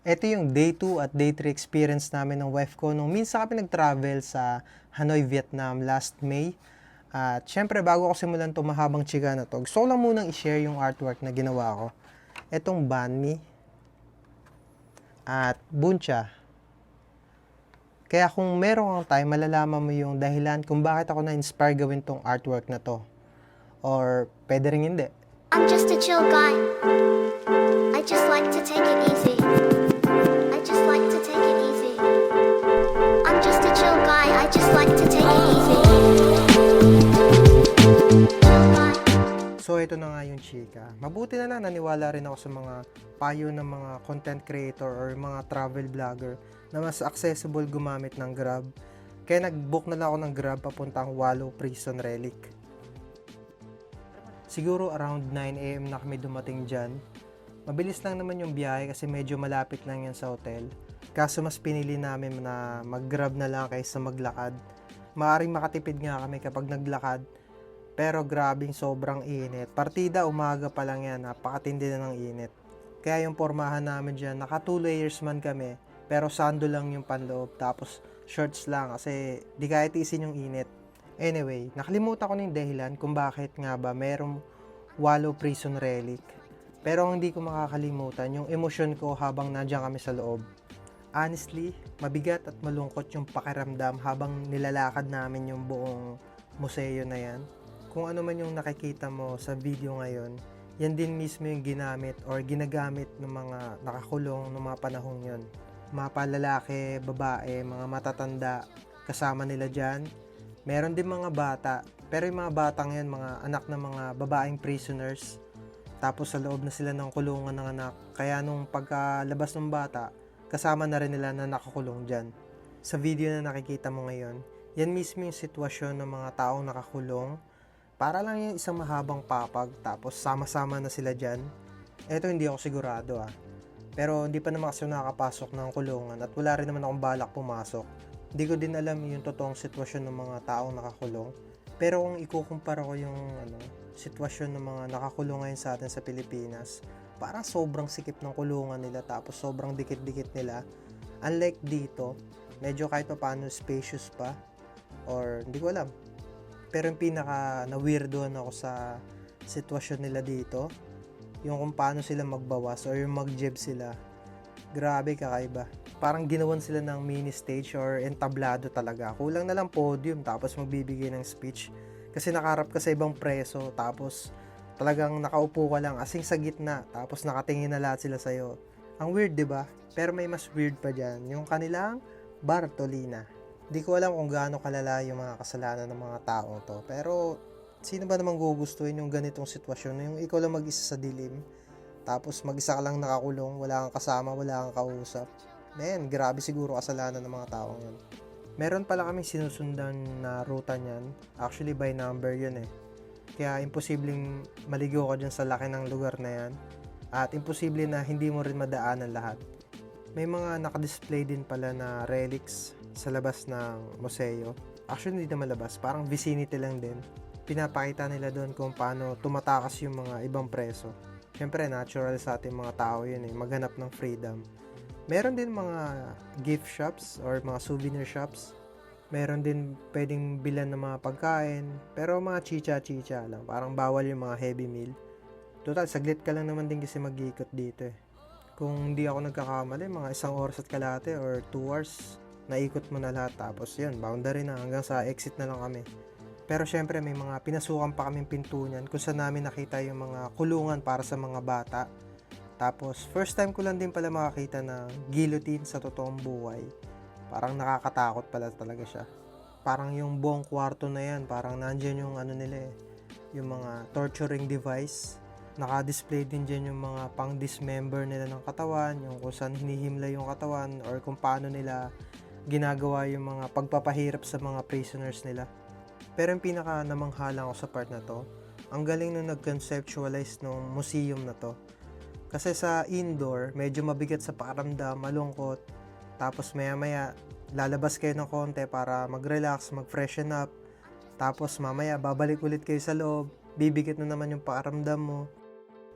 Ito yung day 2 at day 3 experience namin ng wife ko nung minsan kami nag-travel sa Hanoi, Vietnam last May. At syempre bago ko simulan itong mahabang chika na to, gusto ko lang munang i-share yung artwork na ginawa ko. Itong banh mi at buncha. Kaya kung meron kang time, malalaman mo yung dahilan kung bakit ako na-inspire gawin tong artwork na to. Or pwede rin hindi. I'm just a chill guy. I just like to take it easy. I just like to take it easy. I'm just a chill guy. I just like to take it easy. Chill guy. So ito na nga yung chika. Mabuti na lang naniwala rin ako sa mga payo ng mga content creator or mga travel vlogger na mas accessible gumamit ng Grab. Kaya nag-book na lang ako ng Grab papuntang Wallow Prison Relic. Siguro around 9 AM na kami dumating dyan. Mabilis lang naman yung biyahe kasi medyo malapit lang yan sa hotel. Kaso mas pinili namin na mag-Grab na lang kaysa maglakad. Maaring makatipid nga kami kapag naglakad. Pero grabing sobrang init. Partida umaga pa lang yan, napakatindi na ng init. Kaya yung pormahan namin dyan, naka 2 layers man kami. Pero sando lang yung panloob, tapos shorts lang kasi di kaya tiisin yung init. Anyway, nakalimutan ko na yung dahilan kung bakit nga ba merong Wallow Prison Relic. Pero ang hindi ko makakalimutan, yung emosyon ko habang nandiyan kami sa loob. Honestly, mabigat at malungkot yung pakiramdam habang nilalakad namin yung buong museo na yan. Kung ano man yung nakikita mo sa video ngayon, yan din mismo yung ginamit or ginagamit ng mga nakakulong ng mga panahong yon. Mga palalaki, babae, mga matatanda, kasama nila dyan. Meron din mga bata, pero yung mga batang yan, mga anak ng mga babaeng prisoners. Tapos sa loob na sila ng kulungan ng anak. Kaya nung pagkalabas ng bata, kasama na rin nila na nakakulong dyan. Sa video na nakikita mo ngayon, yan mismo yung sitwasyon ng mga taong nakakulong. Para lang yung isang mahabang papag, tapos sama-sama na sila dyan. Eto hindi ako sigurado Pero hindi pa naman kasi nakakapasok ng kulungan at wala rin naman akong balak pumasok. Hindi ko din alam yung totoong sitwasyon ng mga taong nakakulong. Pero kung ikukumpara ko yung sitwasyon ng mga nakakulong ngayon sa atin sa Pilipinas, parang sobrang sikip ng kulungan nila tapos sobrang dikit-dikit nila. Unlike dito, medyo kahit pa paano spacious pa or hindi ko alam. Pero yung pinaka na-weirdoan ako sa sitwasyon nila dito, yung kung paano sila magbawas or yung mag-jib sila. Grabe, kakaiba. Parang ginawan sila ng mini stage or entablado talaga. Kulang na lang podium tapos magbibigay ng speech. Kasi nakaharap ka sa ibang preso tapos talagang nakaupo ka lang asing sa gitna tapos nakatingin na lahat sila sa'yo. Ang weird, di ba? Pero may mas weird pa dyan. Yung kanilang Bartolina. Di ko alam kung gaano kalala yung mga kasalanan ng mga taong to. Pero sino ba namang gugustuhin yung ganitong sitwasyon? Yung ikaw lang mag-isa sa dilim. Tapos mag-isa ka lang nakakulong. Wala kang kasama, wala kang kausap. Man, grabe siguro kasalanan ng mga taong yun. Meron pala kaming sinusundan na ruta niyan. Actually by number yun Kaya imposibleng maligo ka dyan sa laki ng lugar na yan. At imposible na hindi mo rin madaanan lahat. May mga nakadisplay din pala na relics sa labas ng museo. Actually, hindi naman labas. Parang vicinity lang din. Pinapakita nila doon kung paano tumatakas yung mga ibang preso. Siyempre, natural sa ating mga tao yun maghanap ng freedom. Meron din mga gift shops or mga souvenir shops. Meron din pwedeng bilan ng mga pagkain. Pero mga chicha-chicha lang. Parang bawal yung mga heavy meal. Total, saglit ka lang naman din kasi mag-iikot dito Kung hindi ako nagkakamali, mga 1 oras at kalahati or 2 hours, naikot mo na lahat. Tapos yun, boundary na hanggang sa exit na lang kami. Pero syempre may mga pinasukan pa kaming pinto niyan kung saan namin nakita yung mga kulungan para sa mga bata. Tapos first time ko lang din pala makakita ng guillotine sa totoong buhay. Parang nakakatakot pala talaga siya. Parang yung buong kwarto na yan, parang nandyan yung nila yung mga torturing device. Naka-display din dyan yung mga pang-dismember nila ng katawan, yung kung saan hinihimla yung katawan or kung paano nila ginagawa yung mga pagpapahirap sa mga prisoners nila. Pero yung pinaka namanghala ko sa part na to, ang galing nung nag-conceptualize ng museum na to. Kasi sa indoor, medyo mabigat sa pakiramdam, malungkot. Tapos maya-maya, lalabas kayo ng konti para mag-relax, mag-freshen up. Tapos mamaya, babalik ulit kayo sa loob, bibigat na naman yung pakiramdam mo.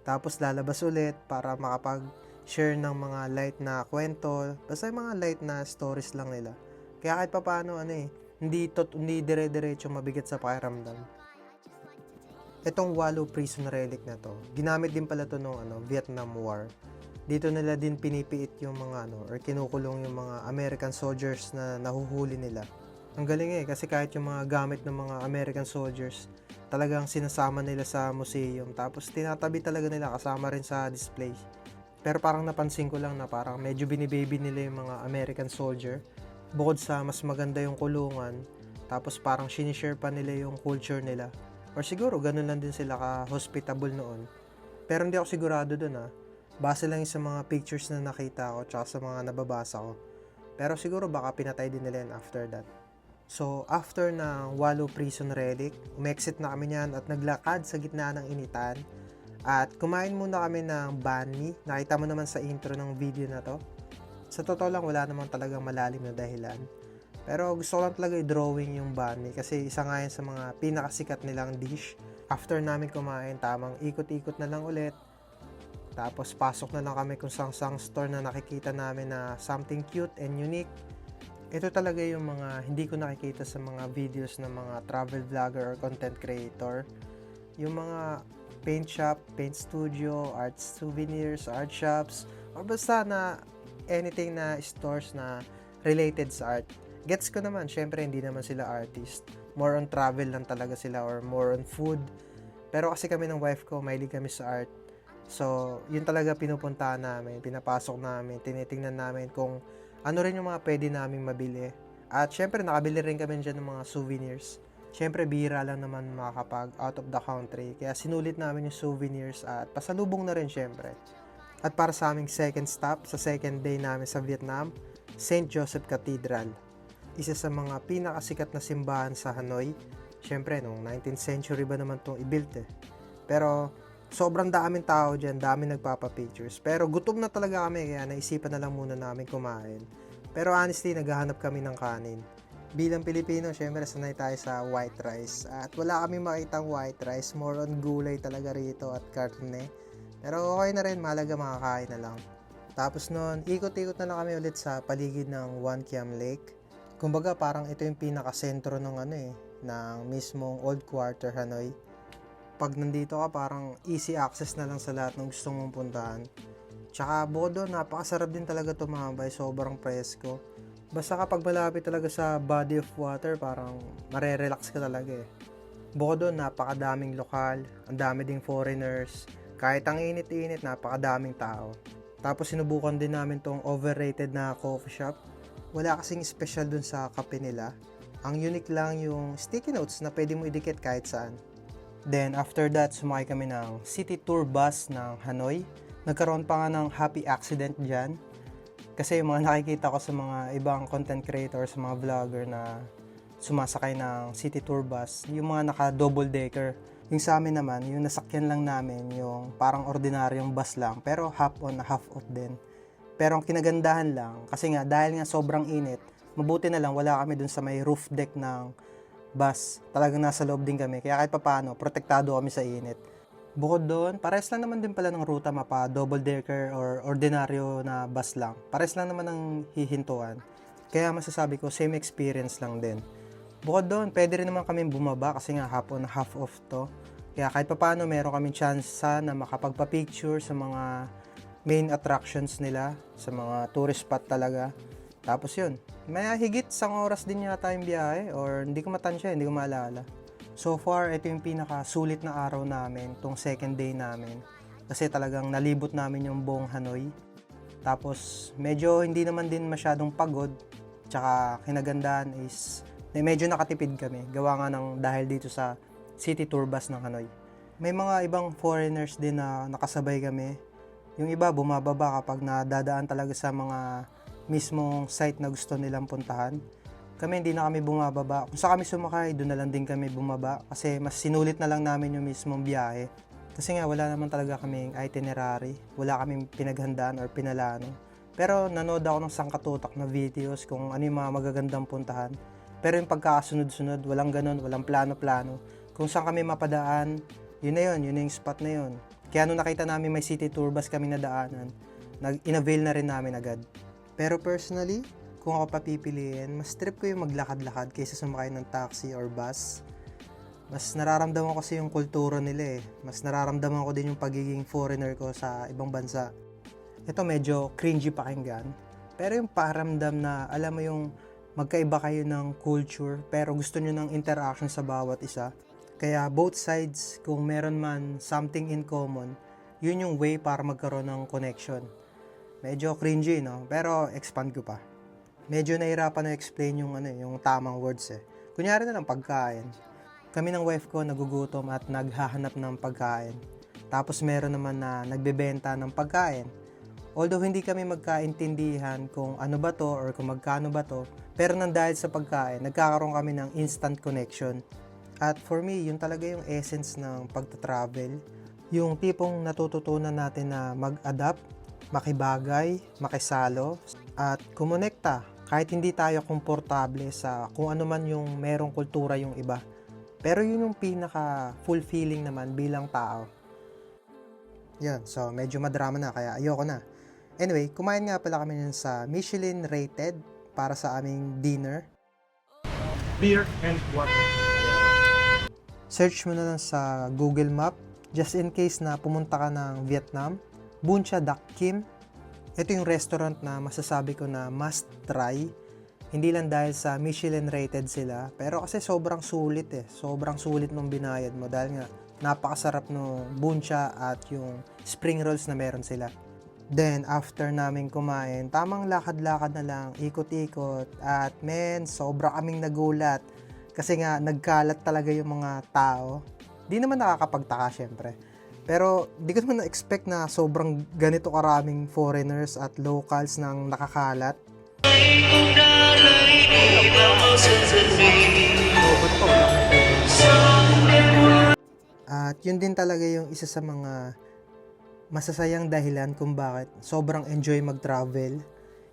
Tapos lalabas ulit para makapag share ng mga light na kwento, basta yung mga light na stories lang nila. Kaya kahit papaano hindi dire-diretso mabigat sa pakiramdam. Itong Wallow Prison Relic na to, ginamit din pala to nung Vietnam War. Dito nila din pinipiit yung mga or kinukulong yung mga American soldiers na nahuhuli nila. Ang galing kasi kahit yung mga gamit ng mga American soldiers, talagang sinasama nila sa museum, tapos tinatabi talaga nila kasama rin sa display. Pero parang napansin ko lang na parang medyo binibaby nila yung mga American soldier. Bukod sa mas maganda yung kulungan, tapos parang sinishare pa nila yung culture nila. Or siguro ganun lang din sila ka-hospitable noon. Pero hindi ako sigurado dun Base lang yung sa mga pictures na nakita ko tsaka sa mga nababasa ko. Pero siguro baka pinatay din nila yan after that. So, after na Wallow Prison Relic, umexit na kami niyan at naglakad sa gitna ng initan. At kumain muna kami ng banh mi. Nakita mo naman sa intro ng video na to. Sa totoo lang, wala naman talagang malalim na dahilan. Pero gusto ko lang talaga i-drawing yung banh mi kasi isa nga yan sa mga pinakasikat nilang dish. After namin kumain, tamang ikot-ikot na lang ulit. Tapos pasok na lang kami kung sang store na nakikita namin na something cute and unique. Ito talaga yung mga hindi ko nakikita sa mga videos ng mga travel vlogger or content creator. Yung mga paint shop, paint studio, art souvenirs, art shops, o basta na anything na stores na related sa art. Gets ko naman, syempre hindi naman sila artist. More on travel lang talaga sila or more on food. Pero kasi kami ng wife ko, mahilig kami sa art. So, yun talaga pinupuntahan namin, pinapasok namin, tinitingnan namin kung ano rin yung mga pwede naming mabili. At syempre, nakabili rin kami dyan ng mga souvenirs. Syempre, bihira lang naman makakapag out of the country. Kaya sinulit namin yung souvenirs at pasalubong na rin syempre. At para sa aming second stop, sa second day namin sa Vietnam, St. Joseph Cathedral. Isa sa mga pinakasikat na simbahan sa Hanoi. Syempre, noong 19th century ba naman itong i-built Pero, sobrang daming tao dyan, daming nagpapapictures. Pero gutom na talaga kami, kaya naisipan na lang muna namin kumain. Pero honestly, naghahanap kami ng kanin. Bilang Pilipino, syempre sanay tayo sa white rice. At wala kami makitang white rice, more on gulay talaga rito at karne. Pero okay na rin, mahalaga makakain na lang. Tapos noon, ikot-ikot na lang kami ulit sa paligid ng One Kiam Lake. Kumbaga parang ito yung pinakasentro ng ng mismong Old Quarter Hanoi. Pag nandito ka, parang easy access na lang sa lahat ng gusto mong puntahan. Tsaka bukod doon, napakasarap din talaga tumambay, sobrang presko. Basta kapag malapit talaga sa body of water, parang marerelax ka talaga Bukod doon, napakadaming lokal, ang dami ding foreigners. Kahit ang init-init, napakadaming tao. Tapos sinubukan din namin tong overrated na coffee shop. Wala kasing special dun sa kape nila. Ang unique lang yung sticky notes na pwede mo idikit kahit saan. Then after that, sumakay kami ng city tour bus ng Hanoi. Nagkaroon pa nga ng happy accident dyan. Kasi yung mga nakikita ko sa mga ibang content creators, mga vlogger na sumasakay ng city tour bus, yung mga naka-double decker. Yung sa amin naman, yung nasakyan lang namin, yung parang ordinaryong bus lang, pero half on, half off din. Pero ang kinagandahan lang, kasi nga dahil nga sobrang init, mabuti na lang wala kami dun sa may roof deck ng bus. Talagang nasa loob din kami, kaya kahit papaano, protektado kami sa init. Bukod doon, pares lang naman din pala ng ruta mapa, double decker or ordinaryo na bus lang. Pares lang naman ng hihintuan. Kaya masasabi ko, same experience lang din. Bukod doon, pwede rin naman kami bumaba kasi nga half on, half off to. Kaya kahit papaano, meron kaming chance na makapagpa-picture sa mga main attractions nila, sa mga tourist spot talaga. Tapos yun, may higit 1 oras din yata yung biyahe or hindi ko matansya, hindi ko maalala. So far, ito yung pinakasulit na araw namin, tong second day namin. Kasi talagang nalibot namin yung buong Hanoi. Tapos medyo hindi naman din masyadong pagod. Tsaka kinagandahan is medyo nakatipid kami. Gawa nga ng dahil dito sa city tour bus ng Hanoi. May mga ibang foreigners din na nakasabay kami. Yung iba bumababa kapag nadadaan talaga sa mga mismong site na gusto nilang puntahan. Kami hindi na kami bumababa. Kung saan kami sumakay, doon na lang din kami bumaba. Kasi mas sinulit na lang namin yung mismong biyahe. Kasi nga wala naman talaga kaming itinerary. Wala kaming pinaghandaan or pinalano. Pero nanood ako ng sangkatutak na videos kung ano yung mga magagandang puntahan. Pero yung pagkakasunod-sunod, walang ganun, walang plano-plano. Kung saan kami mapadaan, yun na yung spot na yun. Kaya nung nakita namin may city tour bus kami nadaanan, inavail na rin namin agad. Pero personally, kung ako papipiliin, mas trip ko yung maglakad-lakad kaysa sumakay ng taxi or bus. Mas nararamdaman ko kasi yung kultura nila eh. Mas nararamdaman ko din yung pagiging foreigner ko sa ibang bansa. Ito medyo cringy pakinggan. Pero yung paramdam na alam mo yung magkaiba kayo ng culture pero gusto nyo ng interaction sa bawat isa. Kaya both sides, kung meron man something in common, yun yung way para magkaroon ng connection. Medyo cringy, no? Pero expand ko pa. Medyo nahirapan na explain yung tamang words eh. Kunyari na lang pagkain. Kami ng wife ko nagugutom at naghahanap ng pagkain. Tapos meron naman na nagbebenta ng pagkain. Although hindi kami magkaintindihan kung ano ba to or kung magkano ba to, pero nang dahil sa pagkain, nagkakaroon kami ng instant connection. At for me, yun talaga yung essence ng pagta-travel. Yung tipong natututunan natin na mag-adapt, makibagay, makisalo, at kumonekta kahit hindi tayo komportable sa kung ano man yung merong kultura yung iba. Pero yun yung pinaka-fulfilling naman bilang tao. Yan, so medyo madrama na kaya ayoko na. Anyway, kumain nga pala kami nun sa Michelin rated para sa aming dinner. Beer and water. Search mo na lang sa Google Map just in case na pumunta ka ng Vietnam. Bun Cha Dak Kim. Ito yung restaurant na masasabi ko na must try. Hindi lang dahil sa Michelin rated sila, pero kasi sobrang sulit eh. Sobrang sulit nung binayad mo dahil nga napakasarap nung bun cha at yung spring rolls na meron sila. Then, after namin kumain, tamang lakad-lakad na lang, ikot-ikot. At sobra kaming nagulat. Kasi nga, nagkalat talaga yung mga tao. Di naman nakakapagtaka, syempre. Pero, di ko naman na-expect na sobrang ganito karaming foreigners at locals nang nakakalat. At yun din talaga yung isa sa mga masasayang dahilan kung bakit sobrang enjoy mag-travel.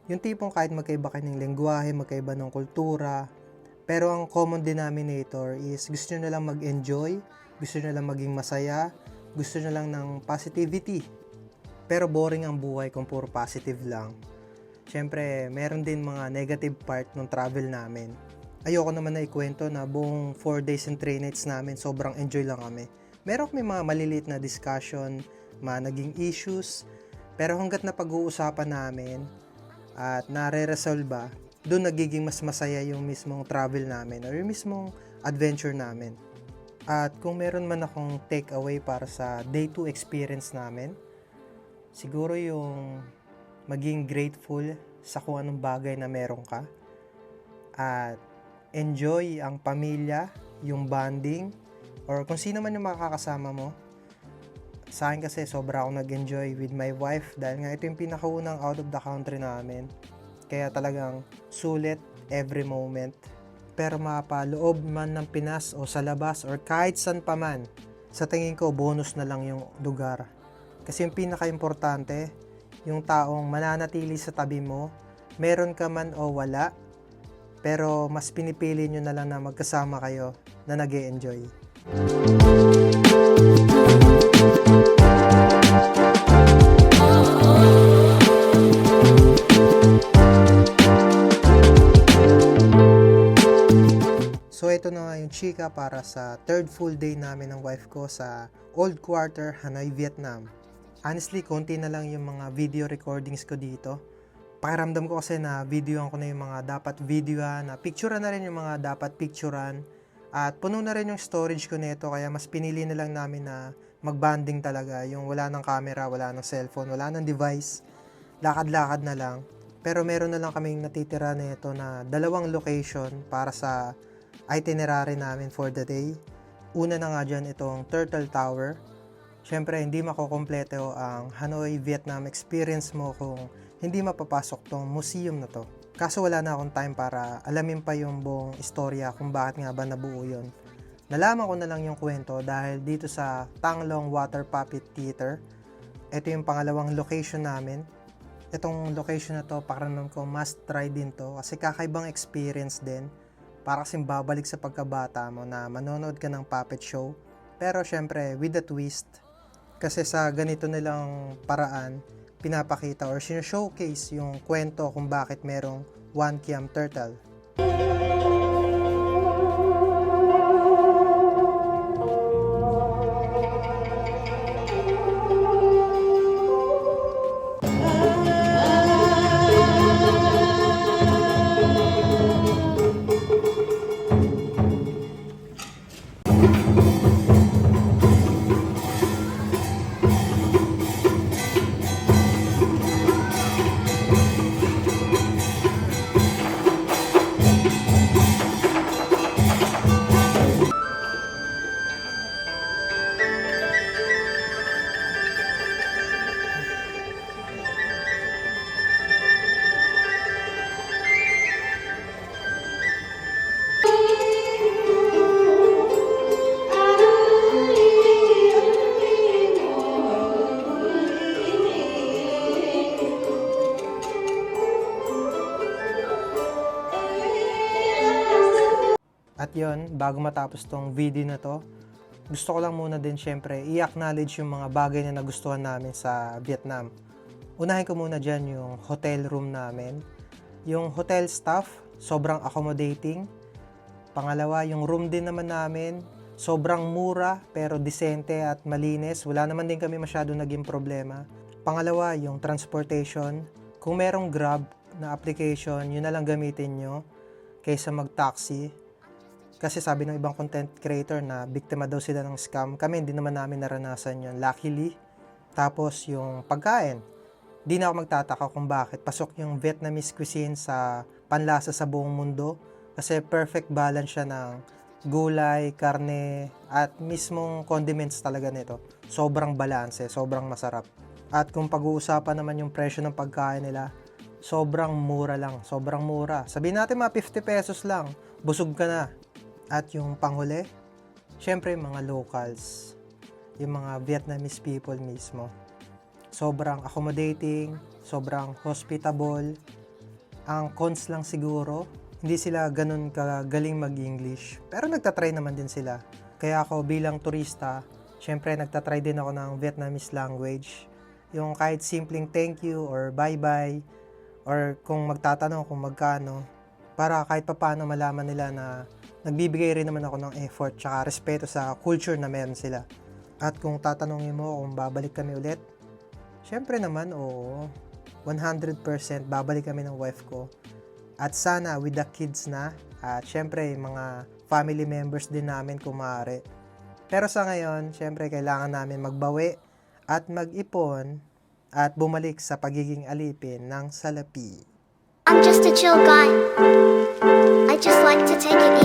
Yung tipong kahit magkaiba kayo ng lengguwahe, magkaiba ng kultura, pero ang common denominator is gusto nyo lang mag-enjoy, gusto nyo lang maging masaya, gusto nyo lang ng positivity. Pero boring ang buhay kung puro positive lang. Siyempre, meron din mga negative part ng travel namin. Ayoko naman na ikwento na buong 4 days and 3 nights namin sobrang enjoy lang kami. Meron kami mga maliliit na discussion, mga naging issues, pero hanggat na pag-uusapan namin at nare-resolve, doon nagiging mas masaya yung mismong travel namin or yung mismong adventure namin. At kung meron man akong take away para sa day 2 experience namin, siguro yung maging grateful sa kung anong bagay na meron ka at enjoy ang pamilya, yung bonding, or kung sino man yung makakasama mo. Sa akin kasi sobra akong nag-enjoy with my wife dahil nga ito yung pinakaunang out of the country namin. Kaya talagang sulit every moment. Pero mapaloob man ng Pinas o sa labas or kahit saan pa man, sa tingin ko bonus na lang yung lugar. Kasi yung pinaka-importante, yung taong mananatili sa tabi mo, meron ka man o wala, pero mas pinipili nyo na lang na magkasama kayo na nag-e-enjoy. So ito na nga yung chika para sa third full day namin ng wife ko sa Old Quarter, Hanoi, Vietnam. Honestly, konti na lang yung mga video recordings ko dito. Pakiramdam ko kasi na videoan ko na yung mga dapat videoan, na picturean na rin yung mga dapat picturean. At puno na rin yung storage ko nito kaya mas pinili na lang namin na mag-banding talaga. Yung wala ng camera, wala ng cellphone, wala ng device. Lakad-lakad na lang. Pero meron na lang kaming natitira nito na 2 location para sa itinerary namin for the day. Una na nga dyan itong Turtle Tower. Siyempre, hindi makukompleto ang Hanoi, Vietnam experience mo kung hindi mapapasok tong museum na to. Kaso wala na akong time para alamin pa yung buong istorya kung bakit nga ba nabuo yun. Nalaman ko na lang yung kwento dahil dito sa Tang Long Water Puppet Theater, ito yung pangalawang location namin. Itong location na to, pakiramdam ko must try din to kasi kakaibang experience din. Para kasing babalik sa pagkabata mo na manonood ka ng puppet show. Pero syempre, with a twist. Kasi sa ganito nilang paraan, pinapakita or showcase yung kwento kung bakit merong One Kiam Turtle. At yon, bago matapos tong video na to, gusto ko lang muna din syempre i-acknowledge yung mga bagay na nagustuhan namin sa Vietnam. Unahin ko muna dyan yung hotel room namin. Yung hotel staff, sobrang accommodating. Pangalawa, yung room din naman namin, sobrang mura pero disente at malinis. Wala naman din kami masyado naging problema. Pangalawa, yung transportation. Kung merong Grab na application, yun na lang gamitin nyo kaysa mag-taxi. Kasi sabi ng ibang content creator na biktima daw sila ng scam. Kami hindi naman namin naranasan yun, luckily. Tapos yung pagkain, di na ako magtataka kung bakit pasok yung Vietnamese cuisine sa panlasa sa buong mundo. Kasi perfect balance siya ng gulay, karne, at mismong condiments talaga nito. Sobrang balanse, sobrang masarap. At kung pag-uusapan naman yung presyo ng pagkain nila, sobrang mura lang, sobrang mura. Sabihin natin mga 50 pesos lang, busog ka na. At yung panghuli, syempre mga locals, yung mga Vietnamese people mismo. Sobrang accommodating, sobrang hospitable. Ang cons lang siguro, hindi sila ganun kagaling mag-English. Pero nagtatry naman din sila. Kaya ako bilang turista, syempre nagtatry din ako ng Vietnamese language. Yung kahit simpleng thank you or bye-bye, or kung magtatanong kung magkano, para kahit papaano malaman nila na nagbibigay rin naman ako ng effort tsaka respeto sa culture na meron sila. At kung tatanungin mo kung babalik kami ulit, syempre naman, oo, 100% babalik kami ng wife ko. At sana with the kids na, at syempre mga family members din namin kung maaari. Pero sa ngayon, syempre kailangan namin magbawi at mag-ipon at bumalik sa pagiging alipin ng salapi. I'm just a chill guy. I just like to take it easy.